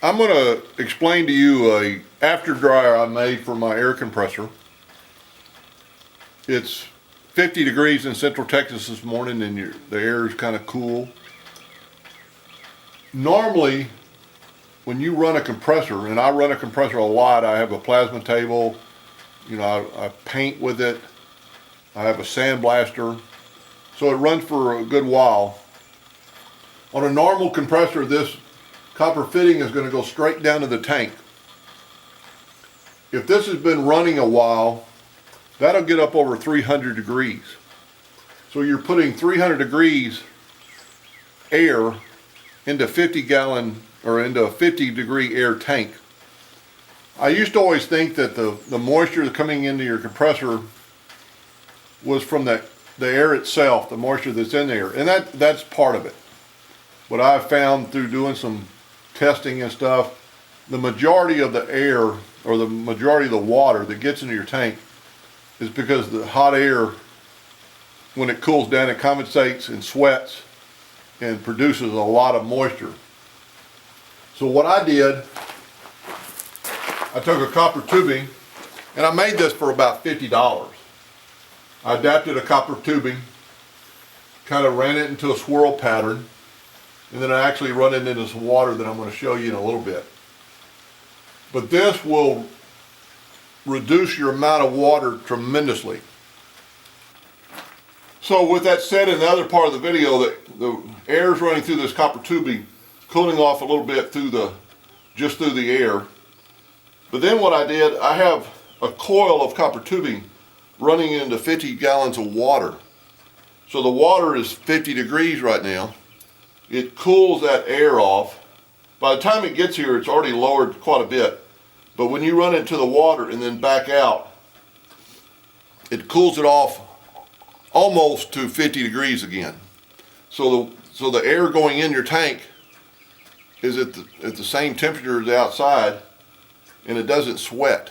I'm going to explain to you a after dryer I made for my air compressor. It's 50 degrees in Central Texas this morning and the air is kind of cool. Normally, when you run a compressor, and I run a compressor a lot, I have a plasma table, you know, I paint with it, I have a sandblaster, so it runs for a good while. On a normal compressor, this copper fitting is going to go straight down to the tank. If this has been running a while, that'll get up over 300 degrees. So you're putting 300 degrees air into 50-gallon or into a 50-degree air tank. I used to always think that the moisture coming into your compressor was from the air itself, the moisture that's in there, and that's part of it. What I've found through doing some testing and stuff, the majority of the air or the majority of the water that gets into your tank is because the hot air, when it cools down, it condensates and sweats and produces a lot of moisture. So what I did, I took a copper tubing, and I made this for about $50. I adapted a copper tubing, kind of ran it into a swirl pattern, and then I actually run it into some water that I'm going to show you in a little bit. But this will reduce your amount of water tremendously. So with that said, in the other part of the video, the air is running through this copper tubing, cooling off a little bit just through the air. But then what I did, I have a coil of copper tubing running into 50 gallons of water. So the water is 50 degrees right now. It cools that air off. By the time it gets here, it's already lowered quite a bit. But when you run into the water and then back out, it cools it off almost to 50 degrees again. So the air going in your tank is at the same temperature as the outside, and it doesn't sweat.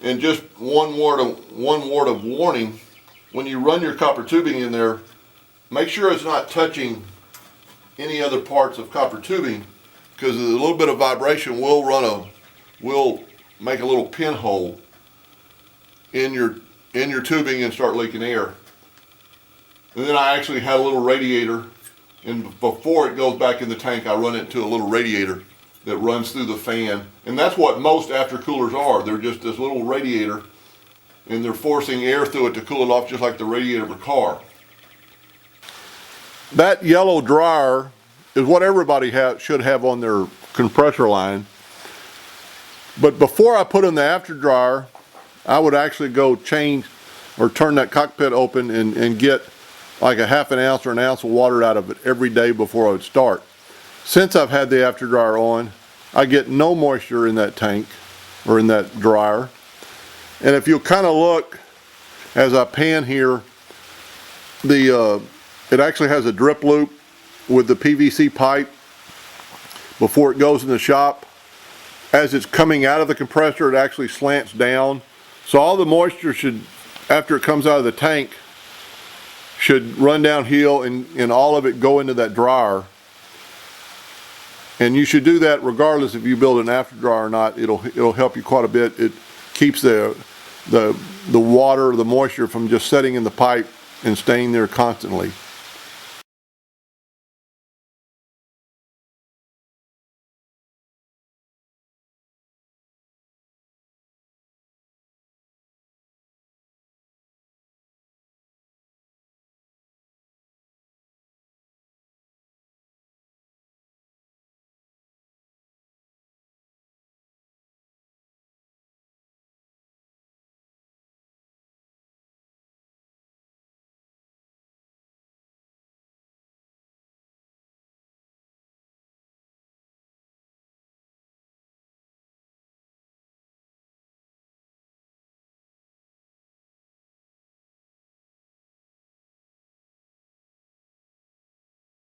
And just one word of warning, when you run your copper tubing in there, make sure it's not touching any other parts of copper tubing, because a little bit of vibration will make a little pinhole in your tubing and start leaking air. And then I actually had a little radiator, and before it goes back in the tank, I run it into a little radiator that runs through the fan. And that's what most after coolers are. They're just this little radiator, and they're forcing air through it to cool it off, just like the radiator of a car. That yellow dryer is what everybody should have on their compressor line. But before I put in the after dryer, I would actually go change or turn that cockpit open and get like a half an ounce or an ounce of water out of it every day before I would start. Since I've had the after dryer on, I get no moisture in that tank or in that dryer. And if you'll kind of look as I pan here, it actually has a drip loop with the PVC pipe before it goes in the shop. As it's coming out of the compressor, it actually slants down. So all the moisture should, after it comes out of the tank, should run downhill and all of it go into that dryer. And you should do that regardless if you build an after dryer or not. It'll help you quite a bit. It keeps the water, the moisture from just setting in the pipe and staying there constantly.